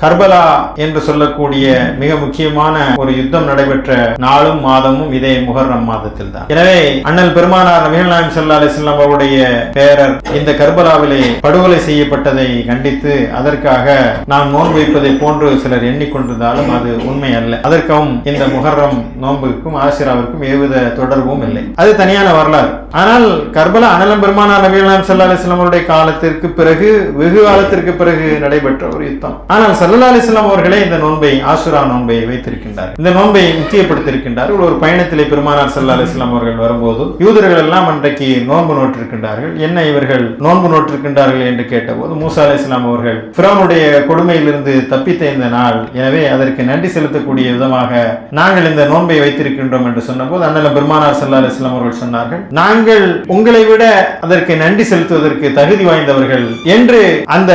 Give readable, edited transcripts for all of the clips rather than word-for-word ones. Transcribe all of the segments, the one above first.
Karbala என்று சொல்லக்கூடிய மிக முக்கியமான ஒரு யுத்தம் நடைபெற்ற நாளும் மாதமும் இதே முஹர்ரம் மாதத்தில் தான். எனவே அண்ணல் பெருமானார் நபிகள் நாயகம் ஸல்லல்லாஹு அலைஹி வஸல்லம் அவருடைய பேரர் இந்த கர்பலாவிலே படுகொலை செய்யப்பட்டதை கண்டித்து அதற்காக நாம் நோன்பு வைப்பதை போன்று சிலர் எண்ணிக்கொண்டிருந்தாலும் அது உண்மை அல்ல. அதற்கும் இந்த முஹர்ரம் நோன்புக்கும் ஆஷிராவிற்கும் எவ்வித தொடர்பும் இல்லை. அது தனியான வரலாறு. ஆனால் கர்பலா அண்ணல் பெருமானார் நபிகள் நாயகம் ஸல்லல்லாஹு அலைஹி வஸல்லம் அவருடைய காலத்திற்கு பிறகு வெகு காலத்திற்கு பிறகு நடைபெற்ற ஒரு யுத்தம். ஆனால் ஸல்லல்லாஹு அலைஹி வஸல்லம் அவர்களே இந்த நோன்பை ஆஷுரா நோன்பை வைத்திருக்கின்றார். இந்த நோன்பை முக்கியப்படுத்தியிருக்கின்றார். ஒரு பயணத்திலே பெருமானார் ஸல்லல்லாஹு அலைஹி வஸல்லம் அவர்கள் வரும்போது யூதர்கள் எல்லாம் அன்றைக்கு நோன்பு நோற்றிருக்கின்றார்கள். என்ன இவர்கள் நோன்பு நோற்றிருக்கின்றார்கள் என்று கேட்டபோது மூசா அலைஹிஸ்ஸலாம் அவர்கள் ஃபிரௌனுடைய கொடுமையிலிருந்து தப்பித்த இந்த நாள், எனவே அதற்கு நன்றி செலுத்தக்கூடிய விதமாக நாங்கள் இந்த நோன்பை வைத்திருக்கின்றோம் என்று சொன்னபோது அண்ணல் பெருமானார் ஸல்லல்லாஹு அலைஹி வஸல்லம் அவர்கள் சொன்னார்கள், நாங்கள் உங்களை விட அதற்கு நன்றி செலுத்துவதற்கு தகுதி வாய்ந்தவர்கள் என்று அந்த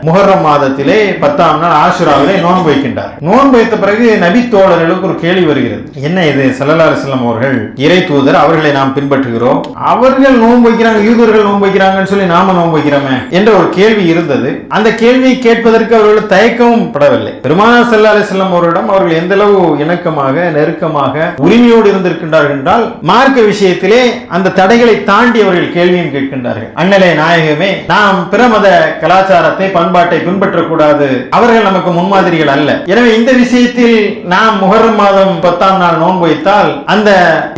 முஹர்ரம் மாதத்திலே 10ஆம் நாள் ஆஷுராவிலே நோன்பு வைக்கின்றார். நோன்பு வைத்த பிறகு நபி தோழர்களுக்கு ஒரு கேள்வி வருகிறது. என்ன இது, ஸல்லல்லாஹு அலைஹி வஸல்லம் அவர்கள் இறை தூதர், அவர்களை நாம் பின்பற்றுகிறோம், அவர்கள் நோன்பு வைக்கிறாங்க, யூதர்கள் நோன்பு வைக்கிறாங்கன்னு சொல்லி நாம நோன்பு வைக்கிறோமே என்ற ஒரு கேள்வி இருந்தது. அந்த கேள்வியை கேட்பதற்கு அவர்கள் தயக்கவும் படவில்லை. பெருமானார் ஸல்லல்லாஹு அலைஹி வஸல்லம் அவரிடம் அவர்கள் எந்த அளவு இணக்கமாக நெருக்கமாக உரிமையோடு இருந்திருக்கின்றார்கள் என்றால் மார்க்க விஷயத்திலே அந்த தடைகளை தாண்டி அவர்கள் கேள்வியும் கேட்கின்றார்கள். அண்ணலே நாயகமே, நாம் பிற மத கலாச்சாரத்தை பண்பாட்டை பின்பற்றக்கூடாது, அவர்கள் நமக்கு முன்மாதிரிகள் அல்ல. எனவே இந்த விஷயத்தில் நாம் முஹர்ரம் மாதம் 10ஆம் நாள் நோன்பு வைத்தால் அந்த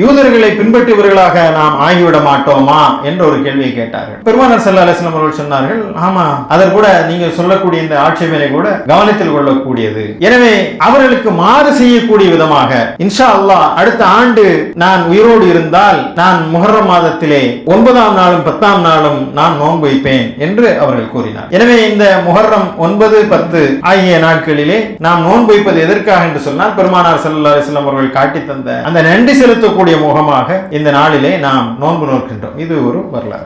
யூதர்களை பின்பற்றியவர்களாக நாம் ஆகிவிட மாட்டோமா என்ற ஒரு கேள்வியை கேட்டார்கள். பெருமானார் ஸல்லல்லாஹு அலைஹி வஸல்லம் அவர்கள் சொன்னார்கள், ஆமா, அதற்கு கூட நீங்க சொல்லக்கூடிய இந்த ஆட்சேபனை கூட கவனத்தில் கொள்ளக்கூடியது. எனவே அவர்களுக்கு மாறு செய்யக்கூடிய விதமாக இன்ஷா அல்லாஹ் அடுத்த ஆண்டு நான் உயிரோடு இருந்தால் நான் முஹர்ரம் மாதத்திலே 9ஆம் நாளும் 10ஆம் நாளும் நான் நோன்பு வைப்பேன் என்று அவர்கள் கூறினார். எனவே இந்த முஹர்ரம் 9, 10 ஆகிய நாட்களிலே நாம் நோன்பு வைப்பது எதற்காக என்று சொன்னால் பெருமானார் ஸல்லல்லாஹு அலைஹி வஸல்லம் அவர்கள் காட்டி தந்த அந்த நன்றி செலுத்தக்கூடிய முகமாக இந்த நாளிலே நாம் நோன்பு நோக்கின்றோம். இது ஒரு வரலாறு.